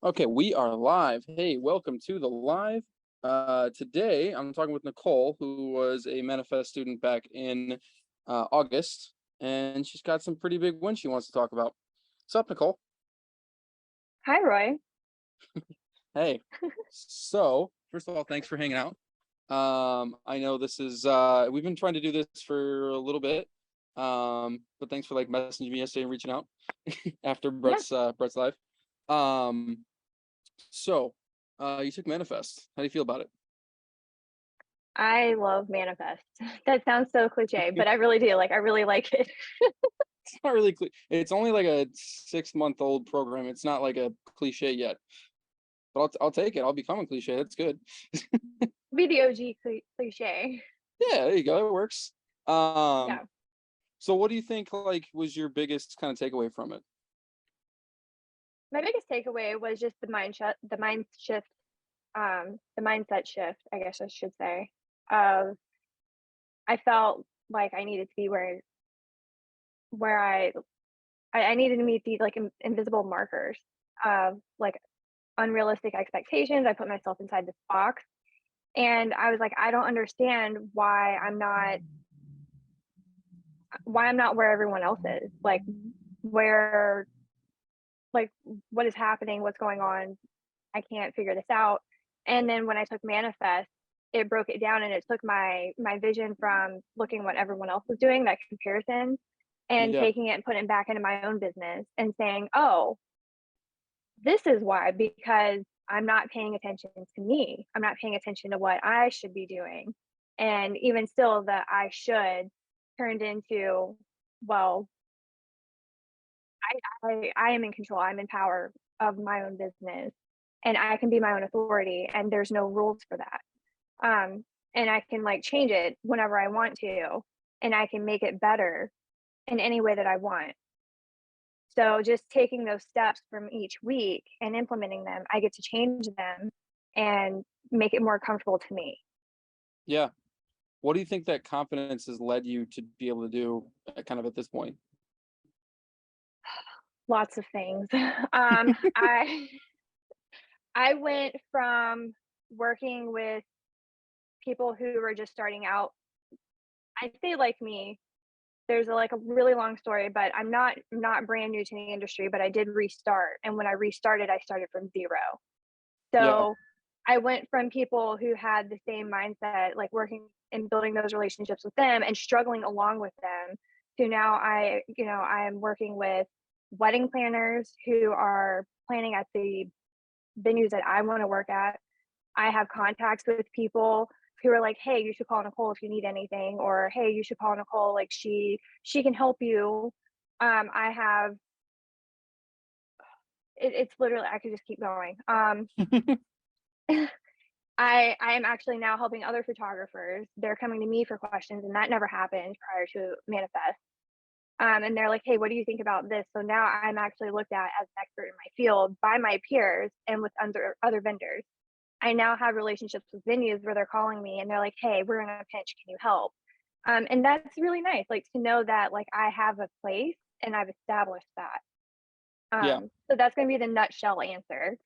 Okay, we are live. Hey, welcome to the live. Today I'm talking with Nicole, who was a Manifest student back in August, and she's got some pretty big wins she wants to talk about. What's up, Nicole? Hi, Roy. Hey. So, first of all, thanks for hanging out. I know this is we've been trying to do this for a little bit. But thanks for like messaging me yesterday and reaching out after Yeah, Brett's live. Um, so you took Manifest. How do you feel about it? I love Manifest. That sounds so cliche, but I really do. I really like it. It's not really it's only like a 6-month-old program. It's not like a cliche yet, but I'll take it. I'll become a cliche. That's good. Be the OG cliche. Yeah, there you go. It works. Um, Yeah. so what do you think like was your biggest kind of takeaway from it? My biggest takeaway was just the mindset shift, I guess I should say. Of I felt like I needed to be where I needed to meet these invisible markers of unrealistic expectations. I put myself inside this box, and I was like, I don't understand why I'm not where everyone else is. Where like what is happening, what's going on, I can't figure this out. And then when I took Manifest, it broke it down and it took my vision from looking what everyone else was doing, that comparison, and Yeah, taking it and putting it back into my own business and saying, oh, this is why, because I'm not paying attention to me. I'm not paying attention to what I should be doing. And even still, the I should turned into, well, I am in control. I'm in power of my own business, and I can be my own authority, and there's no rules for that. And I can change it whenever I want to, and I can make it better in any way that I want. So just taking those steps from each week and implementing them, I get to change them and make it more comfortable to me. yeah. What do you think that confidence has led you to be able to do kind of at this point? Lots of things. I went from working with people who were just starting out. I'd say like me, there's a really long story, but I'm not brand new to the industry, but I did restart. And when I restarted, I started from zero. Yeah, So I went from people who had the same mindset, like working and building those relationships with them and struggling along with them, to now I am working with wedding planners who are planning at the venues that I want to work at. I have contacts with people who are like, "Hey, you should call Nicole if you need anything," or "Hey, you should call Nicole, like she can help you." I have it's literally, I could just keep going. I am actually now helping other photographers. They're coming to me for questions, and that never happened prior to Manifest. And they're like, "Hey, what do you think about this?" So now I'm actually looked at as an expert in my field by my peers and with other vendors. I now have relationships with venues where they're calling me and they're like, "Hey, we're in a pinch. Can you help?" And that's really nice, like to know that I have a place and I've established that. yeah. So that's going to be the nutshell answer.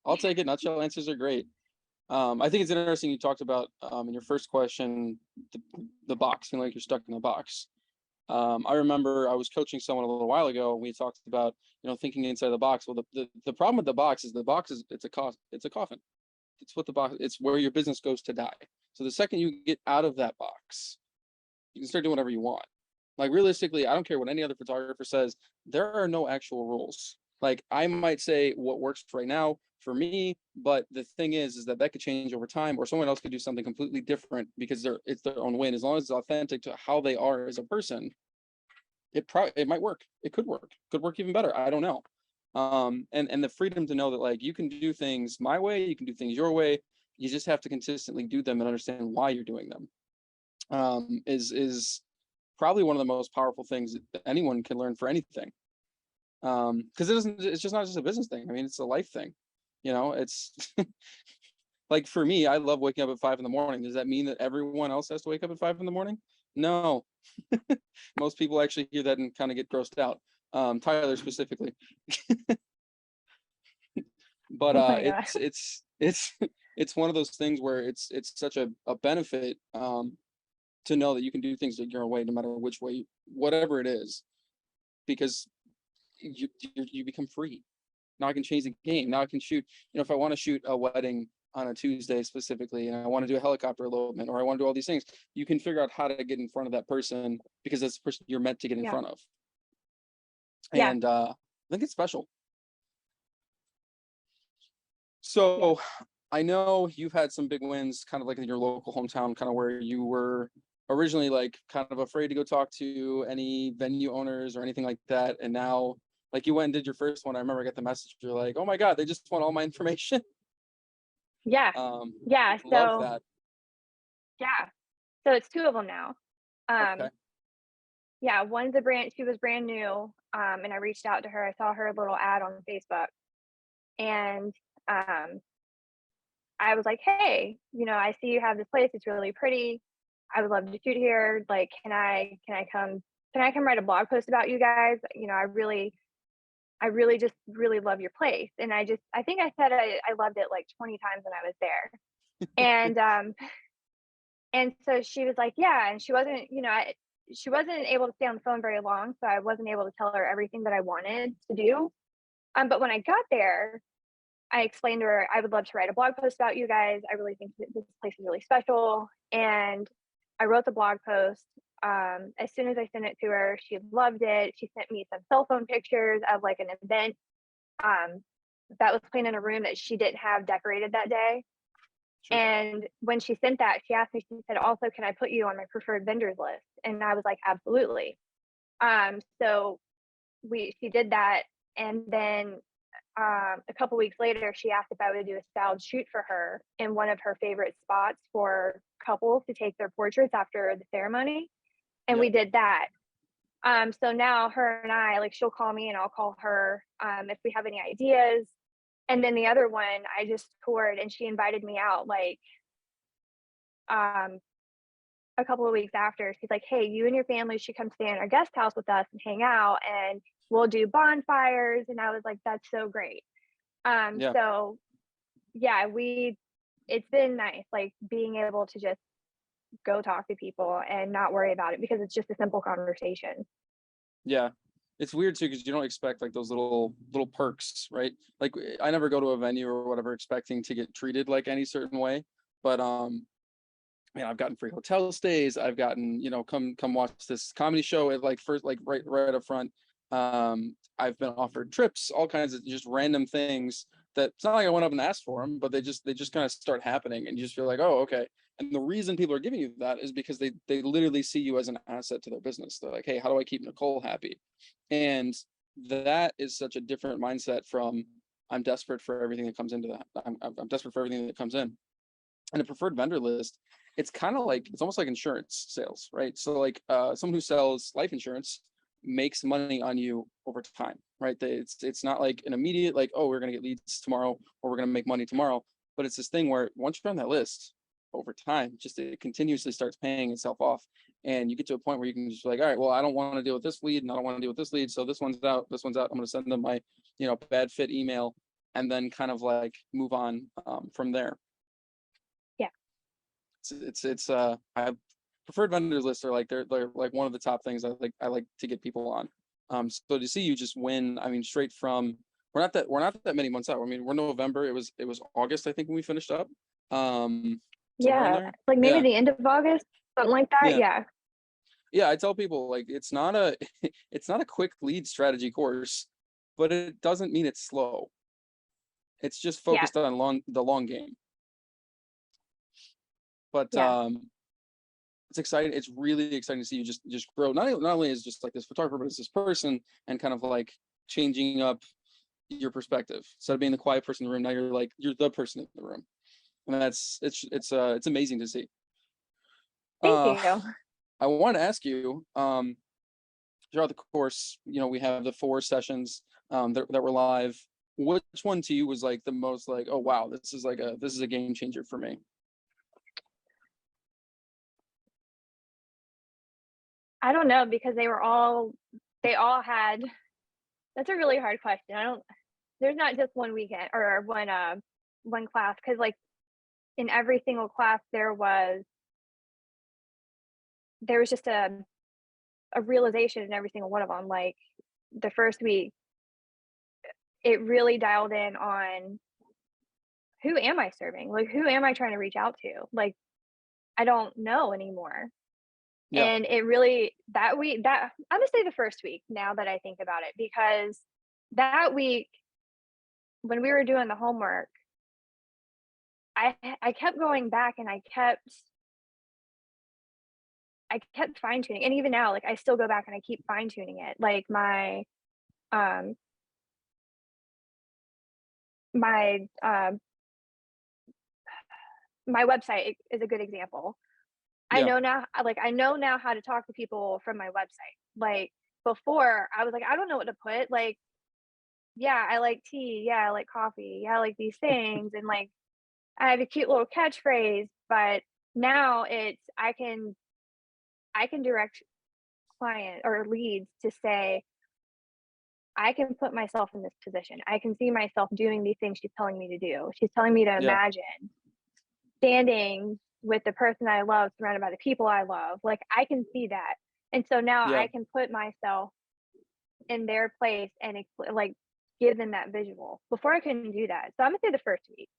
I'll take it. Nutshell answers are great. I think it's interesting you talked about in your first question the box, feeling like you're stuck in the box. I remember I was coaching someone a little while ago, and we talked about thinking inside the box. Well, the problem with the box is it's a coffin. It's what the box. It's where your business goes to die. So the second you get out of that box, you can start doing whatever you want. Like realistically, I don't care what any other photographer says. There are no actual rules. Like I might say what works right now for me, but the thing is that could change over time, or someone else could do something completely different because it's their own way. And as long as it's authentic to how they are as a person, it might work. It could work even better. I don't know. And the freedom to know that like you can do things my way, you can do things your way. You just have to consistently do them and understand why you're doing them. Is probably one of the most powerful things that anyone can learn for anything. Because it's just not just a business thing. I mean, it's a life thing. It's like for me, I love waking up at 5 in the morning. Does that mean that everyone else has to wake up at 5 in the morning? No. Most people actually hear that and kind of get grossed out. Tyler specifically. But Oh my God. it's it's one of those things where it's such a benefit to know that you can do things your own way, no matter which way, whatever it is, because you become free. Now I can change the game. Now I can shoot, if I want to shoot a wedding on a Tuesday specifically, and I want to do a helicopter elopement, or I want to do all these things, you can figure out how to get in front of that person because that's the person you're meant to get in Yeah. front of. Yeah. And I think it's special. Yeah. So I know you've had some big wins, kind of like in your local hometown, kind of where you were originally like kind of afraid to go talk to any venue owners or anything like that. And now, like, you went and did your first one. I remember I got the message. You're like, oh my God, they just want all my information. Yeah. Um, Yeah. love So that. yeah. So it's two of them now. Okay. Yeah, she was brand new. And I reached out to her. I saw her little ad on Facebook, and um I was like, hey, I see you have this place. It's really pretty. I would love to shoot here. Like, can I come write a blog post about you guys? I really just really love your place. And I think I said I loved it like 20 times when I was there. And and so she was like, yeah. And she wasn't able to stay on the phone very long, so I wasn't able to tell her everything that I wanted to do. But when I got there, I explained to her I would love to write a blog post about you guys. I really think that this place is really special. And I wrote the blog post. As soon as I sent it to her, she loved it. She sent me some cell phone pictures of like an event um, that was planned in a room that she didn't have decorated that day. Sure. And when she sent that, she asked me, she said, also, can I put you on my preferred vendors list? And I was like, absolutely. So she did that. And then a couple weeks later, she asked if I would do a styled shoot for her in one of her favorite spots for couples to take their portraits after the ceremony. And Yep. we did that. So now her and I, like, she'll call me and I'll call her if we have any ideas. And then the other one, I just toured and she invited me out like um, a couple of weeks after. She's like, hey, you and your family should come stay in our guest house with us and hang out, and we'll do bonfires. And I was like, that's so great. Yeah. So yeah, it's been nice, like being able to just go talk to people and not worry about it because it's just a simple conversation. Yeah. It's weird too, because you don't expect like those little perks, right? Like, I never go to a venue or whatever expecting to get treated like any certain way. But man, I've gotten free hotel stays. I've gotten, come watch this comedy show at like first, like right up front. I've been offered trips, all kinds of just random things that it's not like I went up and asked for them, but they just kind of start happening, and you just feel like, oh, okay. And the reason people are giving you that is because they literally see you as an asset to their business. They're like, hey, how do I keep Nicole happy? And that is such a different mindset from I'm desperate for everything that comes into that. I'm desperate for everything that comes in. And a preferred vendor list, it's kind of like, it's almost like insurance sales, right? So like someone who sells life insurance makes money on you over time, right? It's not like an immediate, like, oh, we're going to get leads tomorrow or we're going to make money tomorrow. But it's this thing where once you're on that list over time, just it continuously starts paying itself off. And you get to a point where you can just be like, all right, well, I don't want to deal with this lead and I don't want to deal with this lead. So this one's out, this one's out. I'm going to send them my, bad fit email, and then kind of like move on from there. Yeah. I have preferred vendors lists are like they're like one of the top things I like to get people on. So to see you just win, I mean, straight from, we're not that many months out. I mean, we're November. It was August, I think, when we finished up. Somewhere in Yeah, there. like maybe Yeah. the end of August, something like that. Yeah. Yeah. Yeah. I tell people, like, it's not a it's not a quick lead strategy course, but it doesn't mean it's slow. It's just Yeah. focused on the long game. But Yeah. it's exciting. It's really exciting to see you just grow. Not only as just like this photographer, but as this person, and kind of like changing up your perspective. Instead of being the quiet person in the room, now you're the person in the room, and it's amazing to see. Thank Uh, you. I want to ask you, throughout the course, we have the 4 sessions that were live. Which one to you was like the most like, oh wow, this is a game changer for me? I don't know because they all had, that's a really hard question. there's not just one weekend or one class, because like in every single class there was just a realization in every single one of them. Like the first week, it really dialed in on who am I serving? Like who am I trying to reach out to? Like I don't know anymore. Yeah. And it really that week that I'm gonna say the first week now that I think about it, because that week when we were doing the homework, I kept going back and I kept fine tuning. And even now, like I still go back and I keep fine tuning it. Like um my my website is a good example. Yeah. I know now how to talk to people from my website. Like before I was like, I don't know what to put. Like, yeah, I like tea, yeah, I like coffee, yeah, I like these things, and like I have a cute little catchphrase, but now I can direct client or leads to say, I can put myself in this position. I can see myself doing these things she's telling me to do. She's telling me to Yeah. imagine standing with the person I love, surrounded by the people I love. Like I can see that. And so now Yeah. I can put myself in their place and like give them that visual. Before I couldn't do that. So I'm gonna say the first week.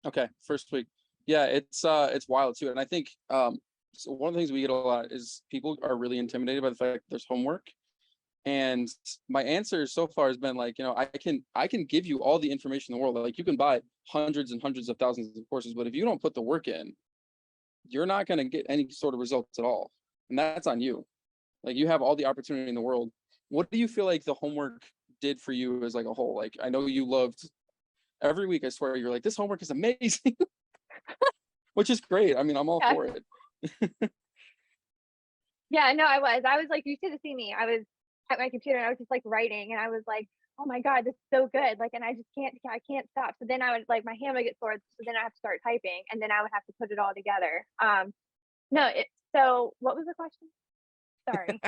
Okay. First week. Yeah, it's wild too. And I think so one of the things we get a lot is people are really intimidated by the fact that there's homework. And my answer so far has been like, I can give you all the information in the world. Like you can buy hundreds and hundreds of thousands of courses, but if you don't put the work in, you're not going to get any sort of results at all. And that's on you. Like you have all the opportunity in the world. What do you feel like the homework did for you as like a whole? Like I know you loved every week, I swear you're like, this homework is amazing, which is great. I mean, I'm all Yeah. for it. Yeah, no, I was like, you should have seen me. I was at my computer and I was just like writing and I was like, oh my God, this is so good. Like, and I can't stop. So then I would like, my hand would get sore. So then I have to start typing and then I would have to put it all together. No, so what was the question? Sorry.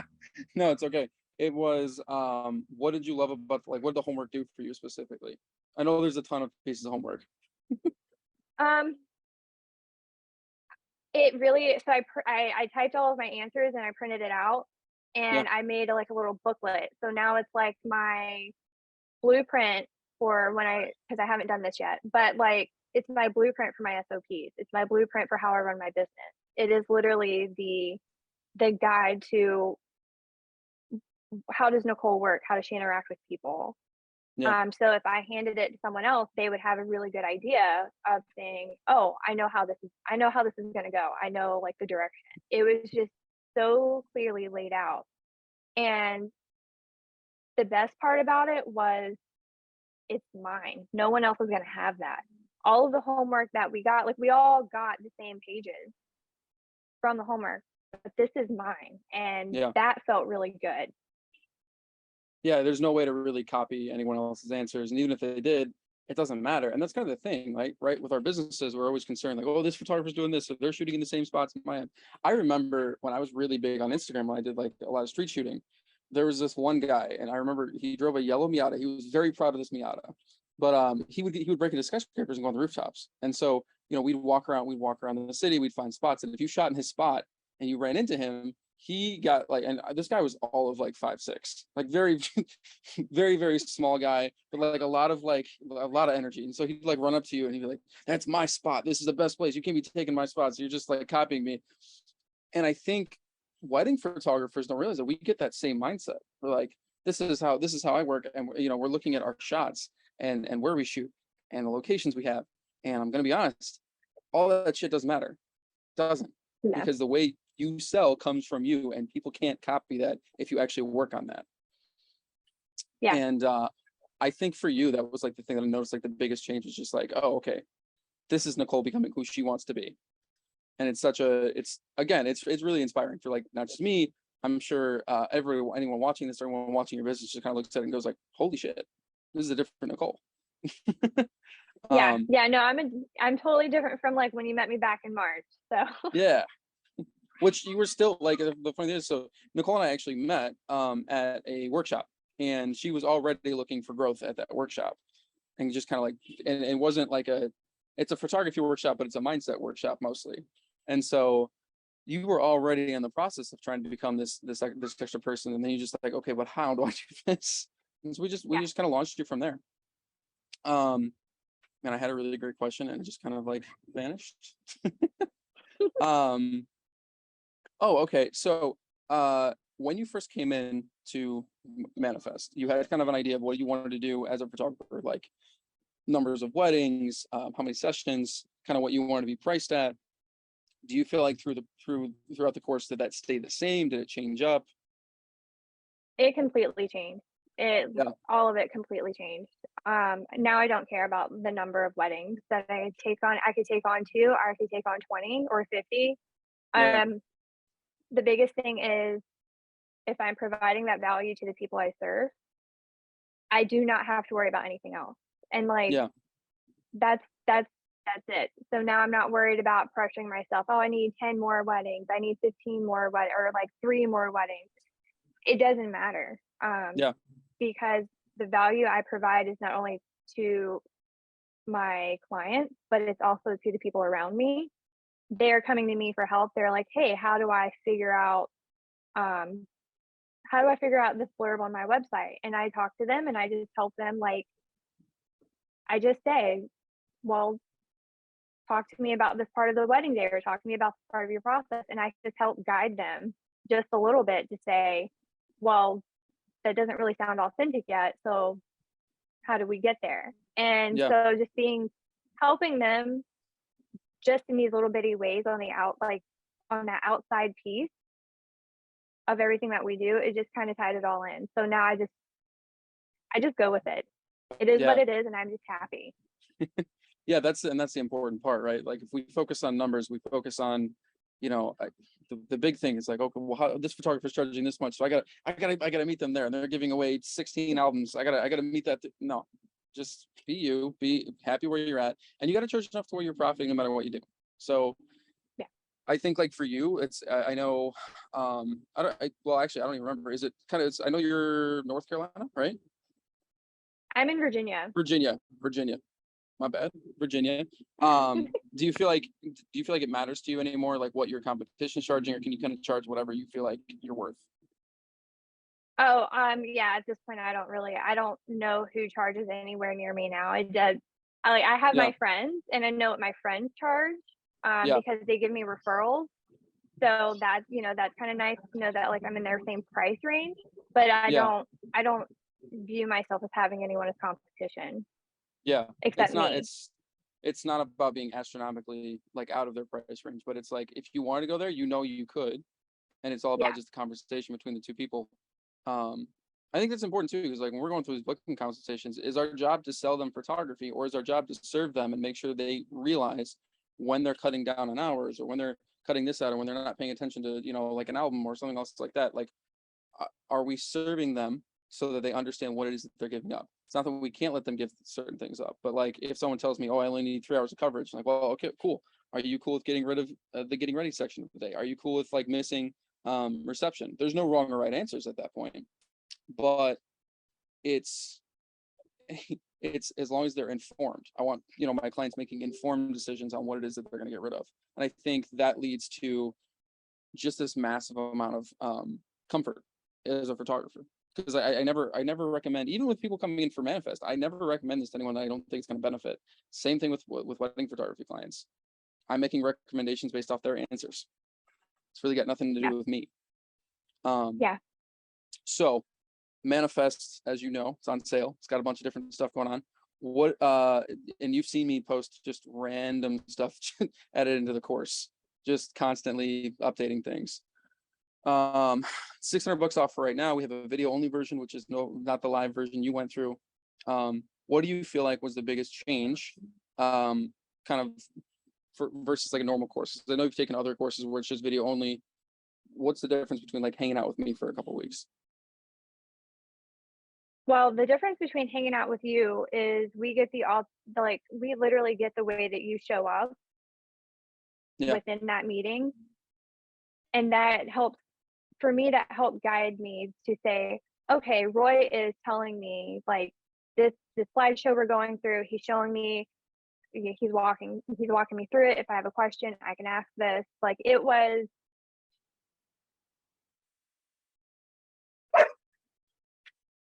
No, it's okay. It was what did you love about, like, what did the homework do for you specifically? I know there's a ton of pieces of homework. Um, it really, so I typed all of my answers and I printed it out Yeah. and I made like a little booklet. So now it's like my blueprint for because I haven't done this yet, but like it's my blueprint for my SOPs. It's my blueprint for how I run my business. It is literally the guide to how does Nicole work? How does she interact with people? Yeah. So if I handed it to someone else, they would have a really good idea of saying, "Oh, I know how this is going to go. I know like the direction." It was just so clearly laid out. And the best part about it was it's mine. No one else is going to have that. All of the homework that we got, like we all got the same pages from the homework, but this is mine. And Yeah. that felt really good. Yeah, there's no way to really copy anyone else's answers. And even if they did, it doesn't matter. And that's kind of the thing, right? With our businesses, we're always concerned, like, oh, this photographer's doing this, so they're shooting in the same spots in my end. I remember when I was really big on Instagram, when I did like a lot of street shooting, there was this one guy, and I remember he drove a yellow Miata. He was very proud of this Miata. But he would break into skyscrapers and go on the rooftops. And so, we'd walk around the city, we'd find spots. And if you shot in his spot and you ran into him, he got like, and this guy was all of like 5'6", like very very very small guy, but like a lot of energy. And so he'd like run up to you and he'd be like, that's my spot, this is the best place, you can't be taking my spots, you're just like copying me. And I think wedding photographers don't realize that we get that same mindset. We're like, this is how I work. And we're looking at our shots and where we shoot and the locations we have. And I'm gonna be honest, all that shit doesn't matter. Doesn't. Yeah. Because the way you sell comes from you, and people can't copy that if you actually work on that. Yeah. And I think for you, that was like the thing that I noticed, like the biggest change was just like, oh, okay, this is Nicole becoming who she wants to be. And it's really inspiring for like not just me. I'm sure anyone watching this or anyone watching your business just kind of looks at it and goes like, holy shit, this is a different Nicole. Yeah. Yeah. No, I'm totally different from like when you met me back in March. So Yeah. Which you were still like, the funny thing is, so Nicole and I actually met at a workshop, and she was already looking for growth at that workshop. and just kind of like, and it wasn't like it's a photography workshop, but it's a mindset workshop mostly. And so you were already in the process of trying to become this extra person, and then you just like, okay, but how do I do this? And so we Yeah. just kind of launched you from there. And I had a really great question, and it just kind of like vanished. um, oh, okay. So when you first came in to Manifest, you had kind of an idea of what you wanted to do as a photographer, like numbers of weddings, how many sessions, kind of what you wanted to be priced at. Do you feel like throughout the course, did that stay the same? Did it change up? It completely changed. Yeah, All of it completely changed. Now I don't care about the number of weddings that I take on. I could take on 2, or I could take on 20 or 50. yeah, Um, the biggest thing is if I'm providing that value to the people I serve, I do not have to worry about anything else. And like yeah, that's that's that's it. So now I'm not worried about pressuring myself. Oh, I need 10 more weddings. I need 15 more or like 3 more weddings. It doesn't matter. yeah, Because the value I provide is not only to my clients, but it's also to the people around me. They're coming to me for help. They're like, "Hey, um, how do I figure out this blurb on my website?" And I talk to them and I just help them. Like, I just say, "Well, talk to me about this part of the wedding day, or talk to me about this part of your process." And I just help guide them just a little bit to say, "Well, that doesn't really sound authentic yet. So how do we get there?" And yeah, so just helping them just in these little bitty ways on that outside piece of everything that we do, it just kind of tied it all in. So now I just go with it. It is what yeah. it is, and I'm just happy. Yeah, that's the important part, right? Like if we focus on numbers, we focus on, the big thing is like, okay, well, how this photographer's charging this much, so I gotta meet them there, and they're giving away 16 albums. I gotta meet that. No, just be you, be happy where you're at, and you got to charge enough to where you're profiting no matter what you do. So Yeah. I think like for you, it's I know, well actually I don't even remember. Is it kind of? I know you're North Carolina, right? I'm in Virginia. Virginia. My bad, Virginia. Do you feel like it matters to you anymore, like what your competition's charging, or can you kind of charge whatever you feel like you're worth? Oh, yeah, at this point I don't know who charges anywhere near me now. It does I have Yeah, my friends and I know what my friends charge, yeah, because they give me referrals. So that's kind of nice to know that like I'm in their same price range, but yeah, I don't view myself as having anyone as competition yeah. except me. It's not about being astronomically like out of their price range, but it's like if you wanted to go there, you could, and it's all about Yeah. just the conversation between the two people. Um, I think that's important too, because like when we're going through these booking consultations, is our job to sell them photography, or is our job to serve them and make sure they realize when they're cutting down on hours, or when they're cutting this out, or when they're not paying attention to, like an album or something else like that. Like, are we serving them so that they understand what it is that they're giving up? It's not that we can't let them give certain things up, but like if someone tells me, oh, I only need 3 hours of coverage, I'm like, well, okay, cool. Are you cool with getting rid of the getting ready section of the day? Are you cool with like missing reception? There's no wrong or right answers at that point, but it's it's as long as they're informed. I want, my clients making informed decisions on what it is that they're going to get rid of, and I think that leads to just this massive amount of comfort as a photographer. Because I never recommend, even with people coming in for Manifest, I never recommend this to anyone that I don't think is going to benefit. Same thing with wedding photography clients. I'm making recommendations based off their answers. It's really got nothing to Yeah. do with me. Um, Yeah. so Manifest, as you know, it's on sale. It's got a bunch of different stuff going on. What and you've seen me post just random stuff added into the course, just constantly updating things. 600 bucks off for right now. We have a video only version, which is not the live version you went through. What do you feel like was the biggest change, kind of versus like a normal course? I know you've taken other courses where it's just video only. What's the difference between like hanging out with me for a couple of weeks? Well, the difference between hanging out with you is we get we literally get the way that you show up Yeah, within that meeting. And that helps for me, that helped guide me to say, okay, Roy is telling me like this slideshow we're going through. He's showing me, he's walking me through it. If I have a question, I can ask this. Like it was,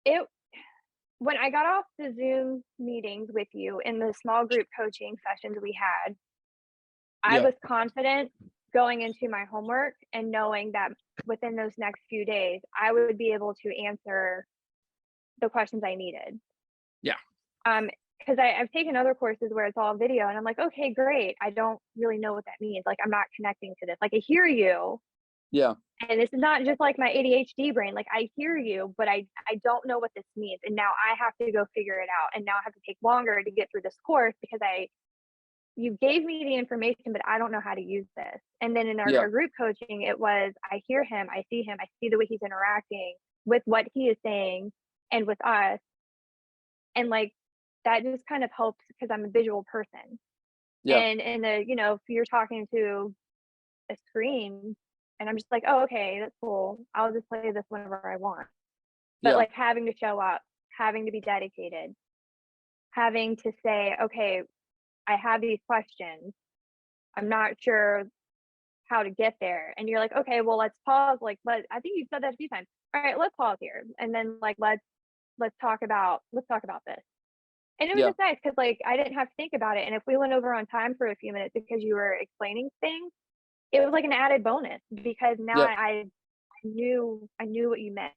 it when I got off the Zoom meetings with you in the small group coaching sessions we had, I Yeah. was confident going into my homework and knowing that within those next few days, I would be able to answer the questions I needed. Yeah. Because I've taken other courses where it's all video and I'm like, okay, great. I don't really know what that means. Like, I'm not connecting to this. Like, I hear you. Yeah. And this is not just like my ADHD brain. Like, I hear you, but I don't know what this means. And now I have to go figure it out. And now I have to take longer to get through this course because you gave me the information, but I don't know how to use this. And then in Yeah. our group coaching, it was, I hear him, I see the way he's interacting with what he is saying and with us. And like, that just kind of helps because I'm a visual person. Yeah. And if you're talking to a screen and I'm just like, oh, okay, that's cool. I'll just play this whenever I want. But Yeah. like having to show up, having to be dedicated, having to say, okay, I have these questions. I'm not sure how to get there. And you're like, okay, well, let's pause. Like, I think you've said that a few times. All right, let's pause here. And then like, let's talk about this. And it was Yeah. just nice because like I didn't have to think about it. And if we went over on time for a few minutes because you were explaining things, it was like an added bonus because now Yeah. I knew what you meant.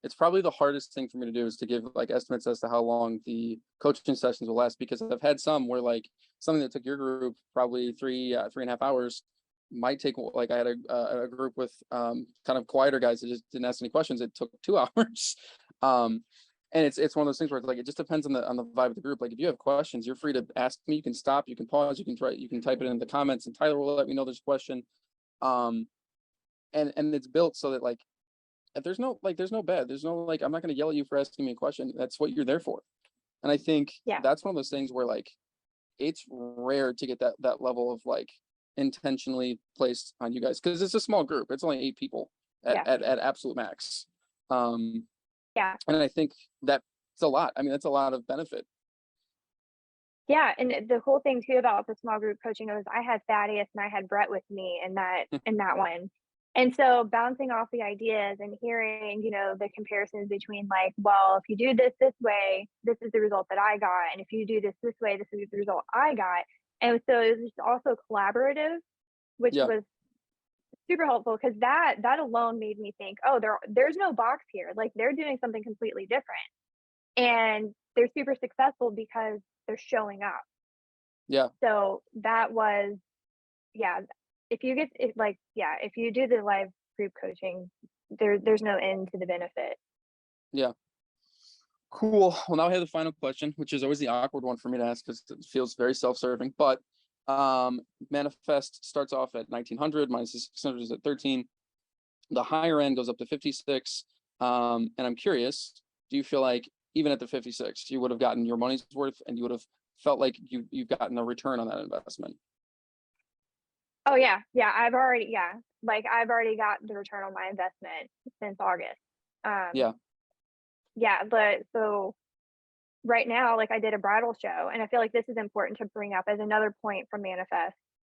It's probably the hardest thing for me to do is to give like estimates as to how long the coaching sessions will last, because I've had some where like something that took your group probably 3.5 hours might take, like I had a group with kind of quieter guys that just didn't ask any questions. It took 2 hours. And it's one of those things where it's like it just depends on the vibe of the group. Like if you have questions, you're free to ask me. You can stop, you can pause, you can try, you can type it in the comments, and Tyler will let me know there's a question. And it's built so that like there's no bad, there's no like I'm not going to yell at you for asking me a question. That's what you're there for. And I think Yeah. that's one of those things where like it's rare to get that level of like intentionally placed on you guys, because it's a small group. It's only 8 people at absolute max. Yeah. And I think that's a lot. I mean, that's a lot of benefit. Yeah. And the cool thing too about the small group coaching was I had Thaddeus and I had Brett with me in that one. And so bouncing off the ideas and hearing, the comparisons between like, well, if you do this way, this is the result that I got. And if you do this way, this is the result I got. And so it was just also collaborative, which Yeah. was super helpful because that alone made me think, oh, there's no box here. Like they're doing something completely different. And they're super successful because they're showing up. Yeah. So that was, yeah, if you do the live group coaching, there's no end to the benefit. Yeah. Cool. Well, now I have the final question, which is always the awkward one for me to ask because it feels very self-serving. But Manifest starts off at 1900, minus 600 is at 13. The higher end goes up to 56. And I'm curious, do you feel like even at the 56, you would have gotten your money's worth and you would have felt like you've gotten a return on that investment? Oh yeah. I've already got the return on my investment since August. Yeah. Yeah, but so right now, like I did a bridal show, and I feel like this is important to bring up as another point from Manifest.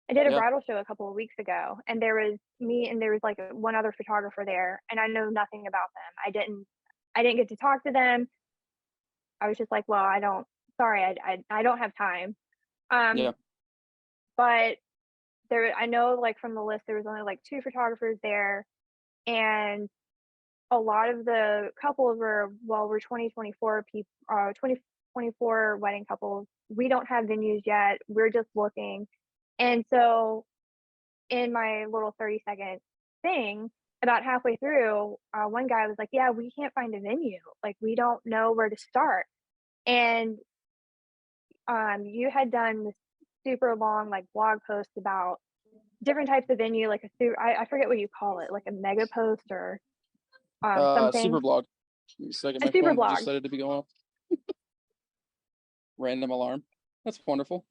I did a Yeah. bridal show a couple of weeks ago, and there was me and there was like one other photographer there, and I know nothing about them. I didn't get to talk to them. I was just like, well, I don't have time. Yeah. But I know like from the list, there was only like 2 photographers there, and a lot of the couples we're 2024 people, 2024 wedding couples. We don't have venues yet. We're just looking. And so in my little 30-second thing, about halfway through, one guy was like, yeah, we can't find a venue. Like, we don't know where to start. And you had done this super long like blog post about different types of venue, like I forget what you call it, like a mega post or Super something. blog. Give me a second, A my super phone blog. decided to be going off. Random alarm. That's wonderful.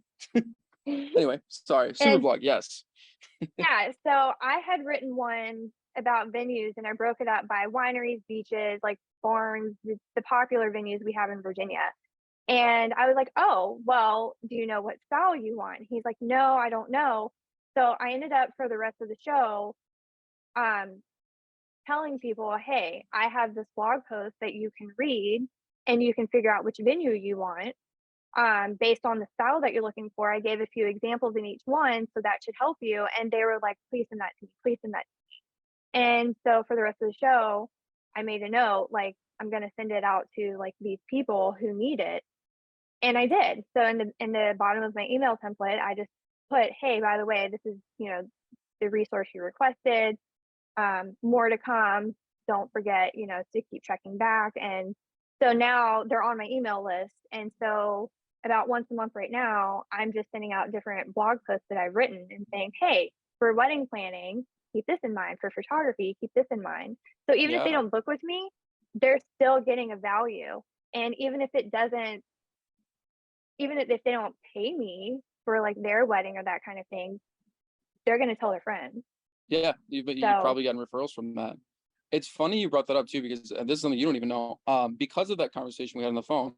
Anyway, sorry. Super And blog. Yes. yeah, so I had written one about venues and I broke it up by wineries, beaches, like Barnes, the popular venues we have in Virginia. And I was like, oh, well, do you know what style you want? He's like, no, I don't know. So I ended up for the rest of the show, um, telling people, hey, I have this blog post that you can read and you can figure out which venue you want based on the style that you're looking for. I gave a few examples in each one, so that should help you. And they were like, please send that to me, please send that to me. And so for the rest of the show, I made a note, like, I'm going to send it out to like these people who need it. And I did. So in the bottom of my email template, I just put, hey, by the way, this is, the resource you requested. More to come. Don't forget, to keep checking back. And so now they're on my email list. And so about once a month right now, I'm just sending out different blog posts that I've written and saying, hey, for wedding planning, keep this in mind. For photography, keep this in mind. So even if they Yeah. don't book with me, they're still getting a value. And even if they don't pay me for like their wedding or that kind of thing, they're going to tell their friends. Yeah, but you So, probably gotten referrals from that. It's funny you brought that up too, because this is something you don't even know. Because of that conversation we had on the phone,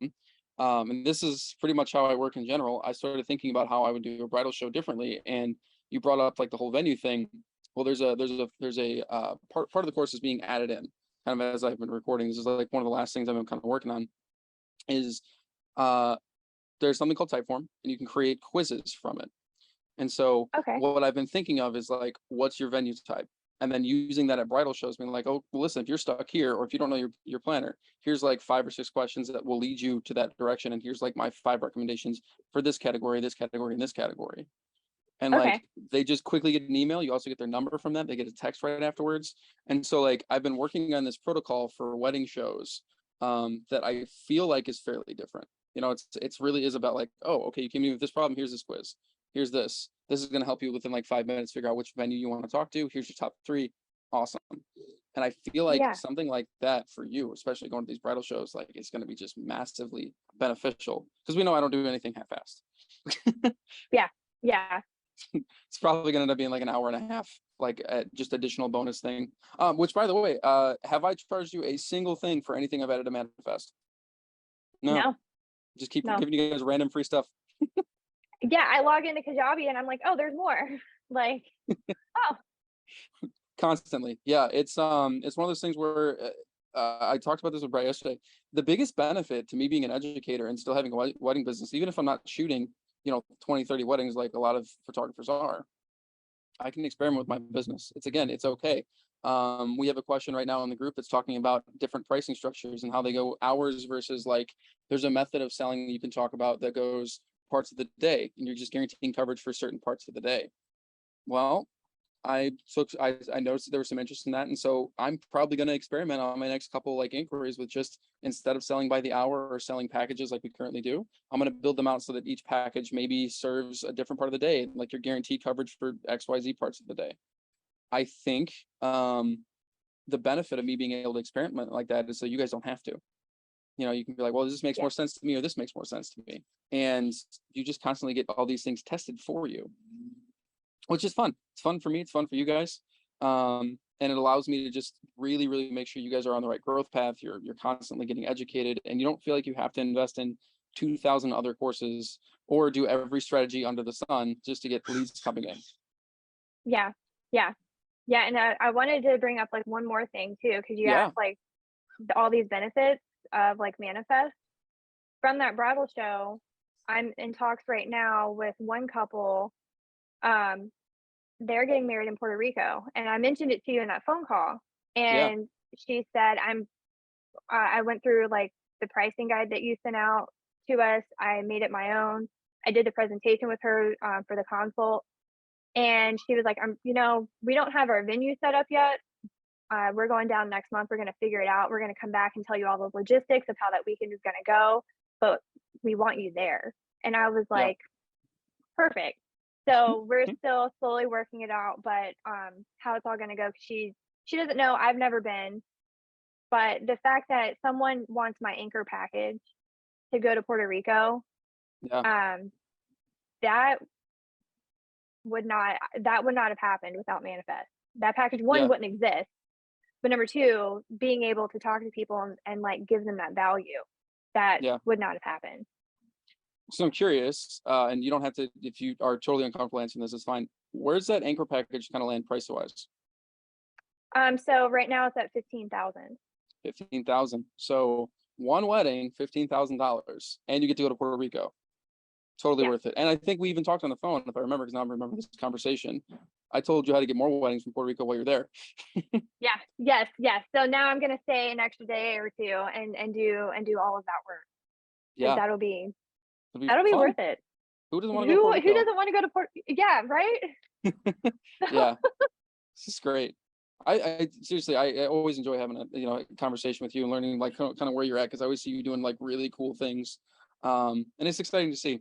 and this is pretty much how I work in general. I started thinking about how I would do a bridal show differently, and you brought up like the whole venue thing. Well, there's a part of the course is being added in, kind of as I've been recording. This is like one of the last things I've been kind of working on. Is there's something called Typeform, and you can create quizzes from it. And so okay. what I've been thinking of is like, what's your venue type? And then using that at bridal shows, being like, oh, well, listen, if you're stuck here, or if you don't know your planner, here's like 5 or 6 questions that will lead you to that direction. And here's like my 5 recommendations for this category, this category, and this category. And Okay. like they just quickly get an email. You also get their number from them. They get a text right afterwards. And so like I've been working on this protocol for wedding shows that I feel like is fairly different. It's really is about like, oh, okay, you came in with this problem. Here's this quiz. Here's this. This is going to help you within like 5 minutes figure out which venue you want to talk to. Here's your top 3. Awesome. And I feel like Yeah. something like that for you, especially going to these bridal shows, like it's going to be just massively beneficial, because we know I don't do anything half-assed. Yeah. Yeah. It's probably going to end up being like an hour and a half, like just additional bonus thing. Which, by the way, have I charged you a single thing for anything I've added to Manifest? No, No, just keep no. giving you guys random free stuff Yeah. I log into Kajabi and I'm like, oh, there's more. Like, oh, constantly. Yeah, it's one of those things where I talked about this with Brett yesterday. The biggest benefit to me being an educator and still having a wedding business, even if I'm not shooting, 20, 30 weddings like a lot of photographers are, I can experiment with my business. It's okay. We have a question right now in the group that's talking about different pricing structures and how they go hours versus like there's a method of selling that you can talk about that goes parts of the day, and you're just guaranteeing coverage for certain parts of the day. Well, I noticed that there was some interest in that, and so I'm probably going to experiment on my next couple like inquiries with just, instead of selling by the hour or selling packages like we currently do, I'm going to build them out so that each package maybe serves a different part of the day, like you're guaranteed coverage for XYZ parts of the day. I think the benefit of me being able to experiment like that is so you guys don't have to. You can be like, well, this makes yeah. more sense to me, or this makes more sense to me, and you just constantly get all these things tested for you, which is fun. It's fun for me. It's fun for you guys. And it allows me to just really, really make sure you guys are on the right growth path. You're constantly getting educated, and you don't feel like you have to invest in 2,000 other courses or do every strategy under the sun just to get leads coming in. Yeah. Yeah. Yeah. And I wanted to bring up like one more thing too, because you Yeah. asked like all these benefits of like Manifest. From that bridal show, I'm in talks right now with one couple. Um, they're getting married in Puerto Rico, and I mentioned it to you in that phone call. Yeah. And she said, I went through like the pricing guide that you sent out to us. I made it my own. I did the presentation with her for the consult, and she was like, we don't have our venue set up yet. We're going down next month. We're going to figure it out. We're going to come back and tell you all the logistics of how that weekend is going to go, but we want you there. And I was Yeah. like, perfect. So we're still slowly working it out, but how it's all going to go. She doesn't know. I've never been, but the fact that someone wants my anchor package to go to Puerto Rico, Yeah. that would not have happened without Manifest. That package one Yeah. wouldn't exist, but number two, being able to talk to people and like give them that value that Yeah. would not have happened. So I'm curious, and you don't have to, if you are totally uncomfortable answering this, it's fine. Where's that anchor package kind of land price wise? So right now it's at 15,000. 15,000. So one wedding, $15,000, and you get to go to Puerto Rico. Totally Yeah. worth it. And I think we even talked on the phone, if I remember, because now I remember this conversation. I told you how to get more weddings from Puerto Rico while you're there. Yeah. Yes. Yes. So now I'm gonna stay an extra day or two and do all of that work because Yeah, it'll be that'll be fun. worth it. Who doesn't want to go to Puerto Who Rico? doesn't want to go to Port? Yeah. Right. Yeah, this is great. I seriously, I always enjoy having a conversation with you and learning like kind of where you're at, because I always see you doing like really cool things, and it's exciting to see.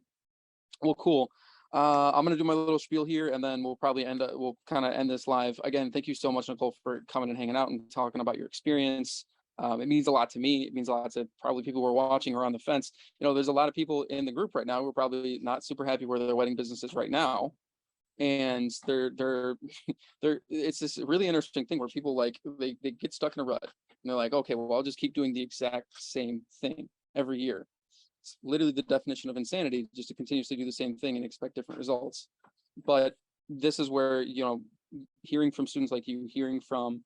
Well, cool. I'm gonna do my little spiel here, and then we'll probably we'll kind of end this live. Again, thank you so much, Nicole, for coming and hanging out and talking about your experience. It means a lot to me. It means a lot to probably people who are watching or on the fence. There's a lot of people in the group right now who are probably not super happy where their wedding business is right now, and they're it's this really interesting thing where people like they get stuck in a rut, and they're like, okay, well, I'll just keep doing the exact same thing every year. It's literally the definition of insanity, just to continuously do the same thing and expect different results. But this is where, hearing from students like you, hearing from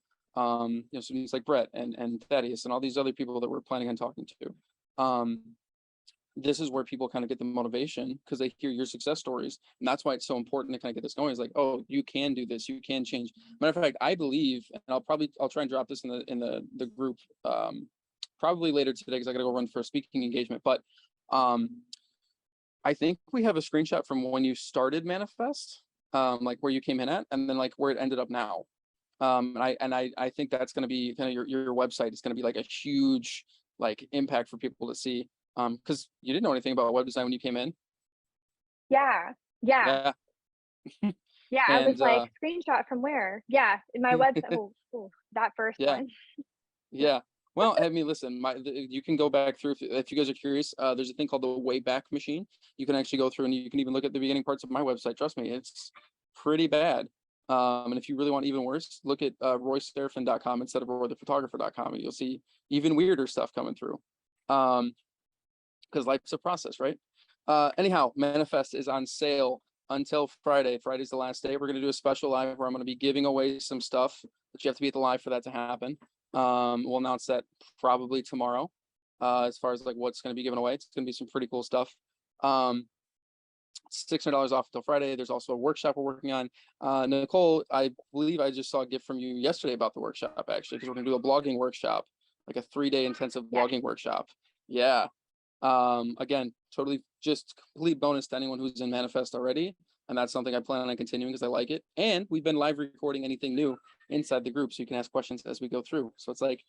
students like Brett and Thaddeus and all these other people that we're planning on talking to, this is where people kind of get the motivation because they hear your success stories. And that's why it's so important to kind of get this going. It's like, oh, you can do this, you can change. Matter of fact, I believe, and I'll try and drop this in the group probably later today, because I gotta go run for a speaking engagement. But I think we have a screenshot from when you started Manifest, like where you came in at, and then like where it ended up now. I think that's going to be kind of your website is going to be like a huge like impact for people to see. Because you didn't know anything about web design when you came in. Yeah. Yeah. Yeah. Yeah. I was And like, screenshot from where? Yeah. In my website. Oh, that first yeah, one. yeah. Well, I mean, listen, you can go back through if you guys are curious. There's a thing called the Wayback Machine. You can actually go through and you can even look at the beginning parts of my website. Trust me, it's pretty bad. And if you really want even worse, look at roysterfin.com instead of roythephotographer.com, and you'll see even weirder stuff coming through. Because life's a process, right? Anyhow, Manifest is on sale until Friday. Friday's the last day. We're going to do a special live where I'm going to be giving away some stuff, but you have to be at the live for that to happen. We'll announce that probably tomorrow. As far as like what's going to be given away, it's going to be some pretty cool stuff. $600 off until Friday. There's also a workshop we're working on. Nicole, I believe I just saw a gift from you yesterday about the workshop, actually, because we're going to do a blogging workshop, like a 3-day intensive blogging workshop. Yeah. Again, totally just complete bonus to anyone who's in Manifest already. And that's something I plan on continuing because I like it. And we've been live recording anything new inside the group, so you can ask questions as we go through. So it's like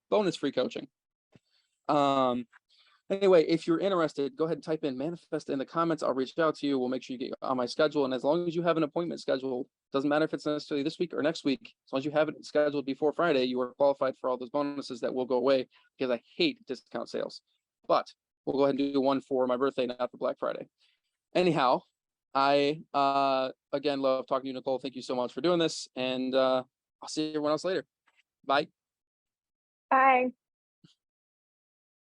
bonus free coaching. Anyway, if you're interested, go ahead and type in Manifest in the comments. I'll reach out to you. We'll make sure you get on my schedule. And as long as you have an appointment scheduled, doesn't matter if it's necessarily this week or next week, as long as you have it scheduled before Friday, you are qualified for all those bonuses that will go away, because I hate discount sales. But we'll go ahead and do one for my birthday, not for Black Friday. Anyhow, I again love talking to you, Nicole. Thank you so much for doing this. And I'll see everyone else later. Bye. Bye.